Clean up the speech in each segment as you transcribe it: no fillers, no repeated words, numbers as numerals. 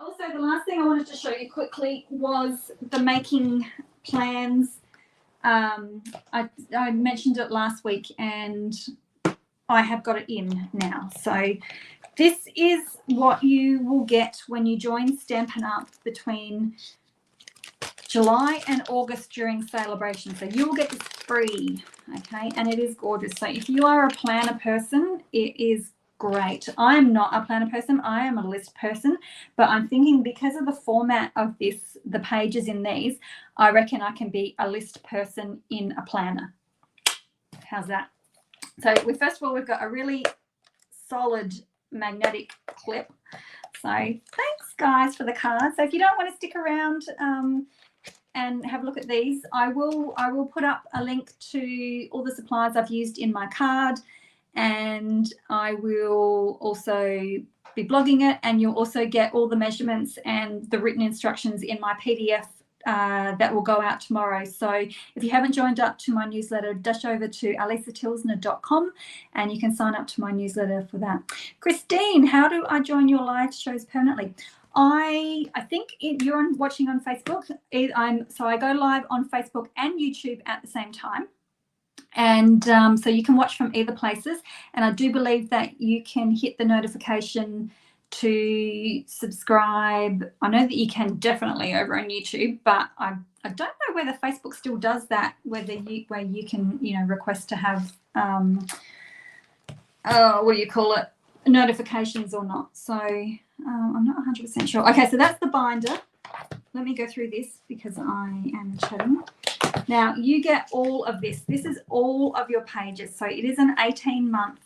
Also, the last thing I wanted to show you quickly was the making plans. I mentioned it last week and I have got it in now. So this is what you will get when you join Stampin' Up! Between July and August during celebration. So you will get this free, okay? And it is gorgeous. So if you are a planner person, it is great. I am not a planner person. I am a list person, but I'm thinking because of the format of this, the pages in these, I reckon I can be a list person in a planner. How's that? So first of all, we've got a really solid magnetic clip. So thanks guys for the card. So if you don't want to stick around and have a look at these, I will put up a link to all the supplies I've used in my card, and I will also be blogging it, and you'll also get all the measurements and the written instructions in my PDF that will go out tomorrow. So if you haven't joined up to my newsletter, dash over to alisatilsner.com and you can sign up to my newsletter for that. Christine, how do I join your live shows permanently? I think you're watching on Facebook. So I go live on Facebook and YouTube at the same time. And so you can watch from either places. And I do believe that you can hit the notification to subscribe. I know that you can definitely over on YouTube, but I don't know whether Facebook still does that, where you can, you know, request to have what do you call it, notifications or not. So I'm not 100% sure. Okay, so that's the binder. Let me go through this because I am chatting. Now you get all of this. This is all of your pages. So it is an 18-month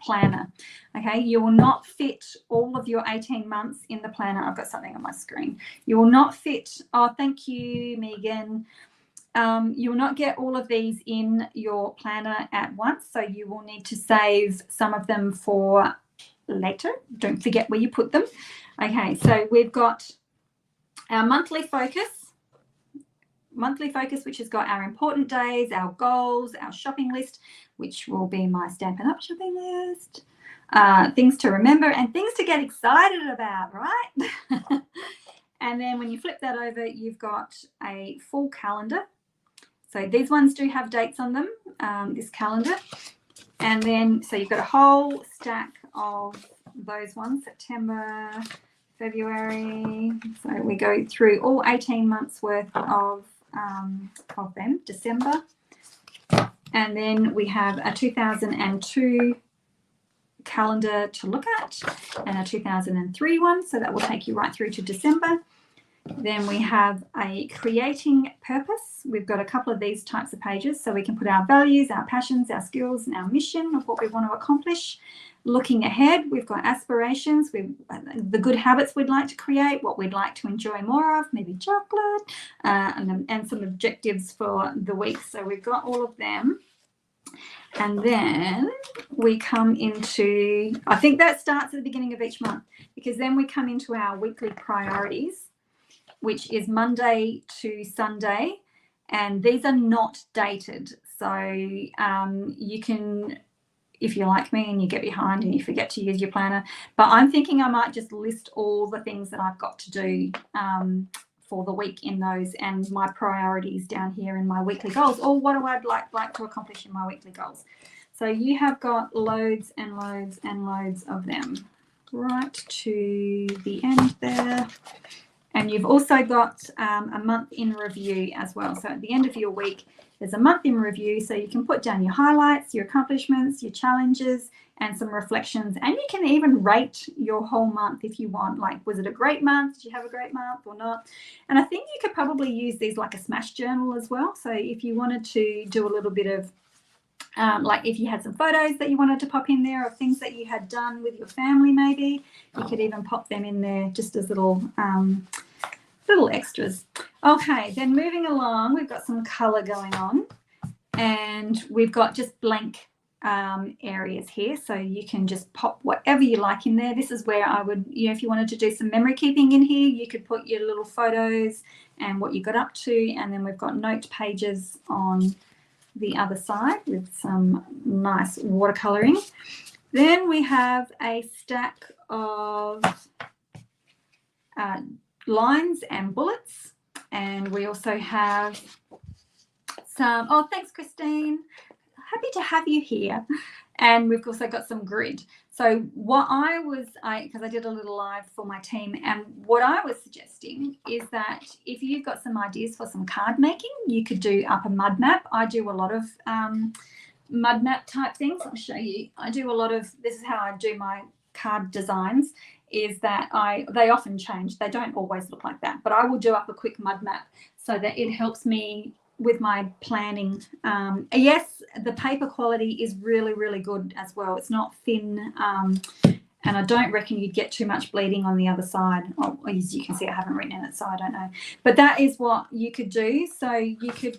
planner. Okay, you will not fit all of your 18 months in the planner. I've got something on my screen. You will not fit, oh, thank you, Megan. You will not get all of these in your planner at once. So you will need to save some of them for later. Don't forget where you put them. Okay, so we've got our monthly focus, which has got our important days, our goals, our shopping list, which will be my Stampin' Up! Shopping list, things to remember and things to get excited about, right? And then when you flip that over, you've got a full calendar. So these ones do have dates on them, this calendar. And then, so you've got a whole stack of those ones, September, February. So we go through all 18 months worth of them, December. And then we have a 2002 calendar to look at and a 2003 one. So that will take you right through to December. Then we have a creating purpose. We've got a couple of these types of pages so we can put our values, our passions, our skills, and our mission of what we want to accomplish. Looking ahead, we've got aspirations, the good habits we'd like to create, what we'd like to enjoy more of, maybe chocolate, and some objectives for the week. So we've got all of them. And then we come into, I think that starts at the beginning of each month, because then we come into our weekly priorities, which is Monday to Sunday. And these are not dated. So you can, if you're like me and you get behind and you forget to use your planner. But I'm thinking I might just list all the things that I've got to do for the week in those, and my priorities down here in my weekly goals, or what do I like to accomplish in my weekly goals. So you have got loads and loads and loads of them right to the end there. And you've also got a month in review as well. So at the end of your week, there's a month in review, so you can put down your highlights, your accomplishments, your challenges, and some reflections. And you can even rate your whole month if you want. Like, was it a great month? Did you have a great month or not? And I think you could probably use these like a smash journal as well. So if you wanted to do a little bit of, like if you had some photos that you wanted to pop in there of things that you had done with your family, maybe, you could even pop them in there just as little extras. Okay, then moving along, we've got some color going on, and we've got just blank areas here, so you can just pop whatever you like in there. This is where I would, you know, if you wanted to do some memory keeping in here, you could put your little photos and what you got up to, and then we've got note pages on the other side with some nice watercoloring. Then we have a stack of lines and bullets. And we also have some, oh, thanks, Christine. Happy to have you here. And we've also got some grid. So what because I did a little live for my team, and what I was suggesting is that if you've got some ideas for some card making, you could do up a mud map. I do a lot of mud map type things. I'll show you. I do a lot of, this is how I do my card designs, is that they often change. They don't always look like that, but I will do up a quick mud map so that it helps me with my planning. Yes, the paper quality is really, really good as well. It's not thin, and I don't reckon you'd get too much bleeding on the other side. Oh, as you can see, I haven't written in it, so I don't know. But that is what you could do. So you could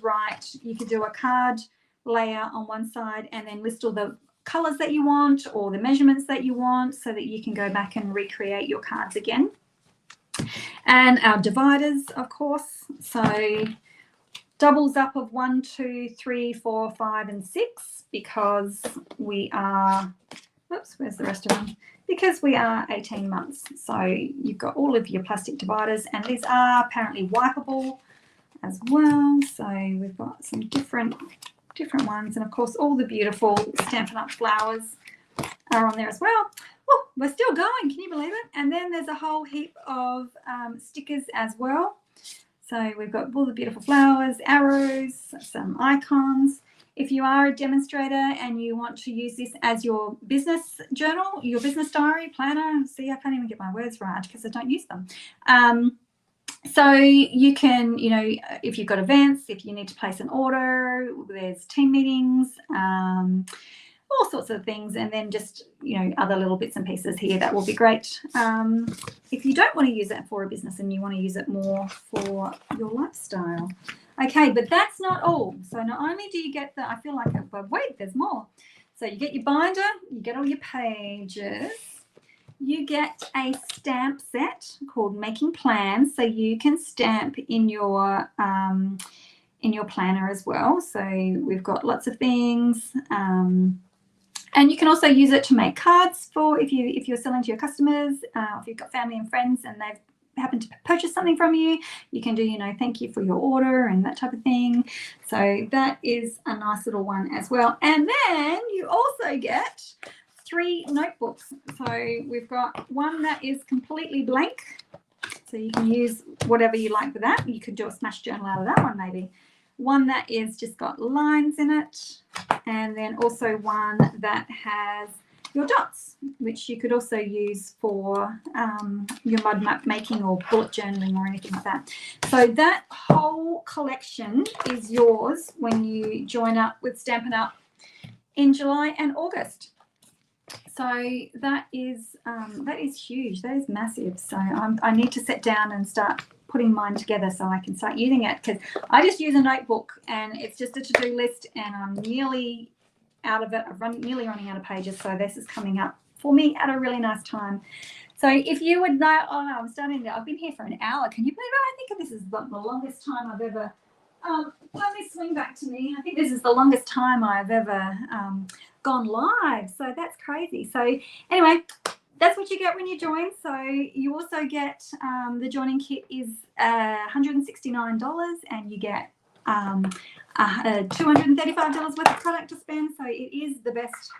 do a card layer on one side and then list all the colors that you want or the measurements that you want, so that you can go back and recreate your cards again. And our dividers, of course. So doubles up of 1, 2, 3, 4, 5, and 6, because we are, oops, where's the rest of them? Because we are 18 months. So you've got all of your plastic dividers, and these are apparently wipeable as well. So we've got some different ones, and of course all the beautiful Stampin' Up flowers are on there as well. Oh, we're still going, can you believe it? And then there's a whole heap of stickers as well. So we've got all the beautiful flowers, arrows, some icons. If you are a demonstrator and you want to use this as your business journal, your business diary, planner, see, I can't even get my words right because I don't use them. So you can, you know, if you've got events, if you need to place an order, there's team meetings, all sorts of things, and then just, you know, other little bits and pieces here that will be great. If you don't want to use it for a business and you want to use it more for your lifestyle. Okay, but that's not all. So not only do you get the, I feel like, but wait, there's more. So you get your binder, you get all your pages, you get a stamp set called Making Plans, so you can stamp in your planner as well. So we've got lots of things. And you can also use it to make cards for if you're selling to your customers, if you've got family and friends and they've happened to purchase something from you, you can do, you know, thank you for your order and that type of thing. So that is a nice little one as well. And then you also get 3 notebooks. So we've got one that is completely blank. So you can use whatever you like for that. You could do a smash journal out of that one maybe. One that is just got lines in it, and then also one that has your dots, which you could also use for your mud map making or bullet journaling or anything like that. So that whole collection is yours when you join up with Stampin' Up in July and August. So that is huge. That is massive. So I need to sit down and start putting mine together so I can start using it, because I just use a notebook and it's just a to-do list and I'm nearly out of it. Nearly running out of pages. So this is coming up for me at a really nice time. So if you would know, oh no, I'm starting to, I've been here for an hour. Can you believe it? I think this is the longest time I've ever, let me swing back to me. I think this is the longest time I've ever gone live. So that's crazy. So anyway, that's what you get when you join. So you also get the joining kit is $169 and you get $235 worth of product to spend. So it is the best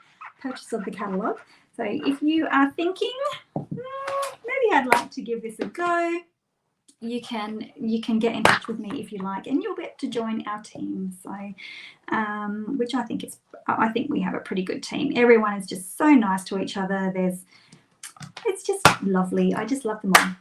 purchase of the catalogue. So if you are thinking, maybe I'd like to give this a go, you can get in touch with me if you like, and you'll get to join our team. So which I think we have a pretty good team. Everyone is just so nice to each other. It's just lovely. I just love them all.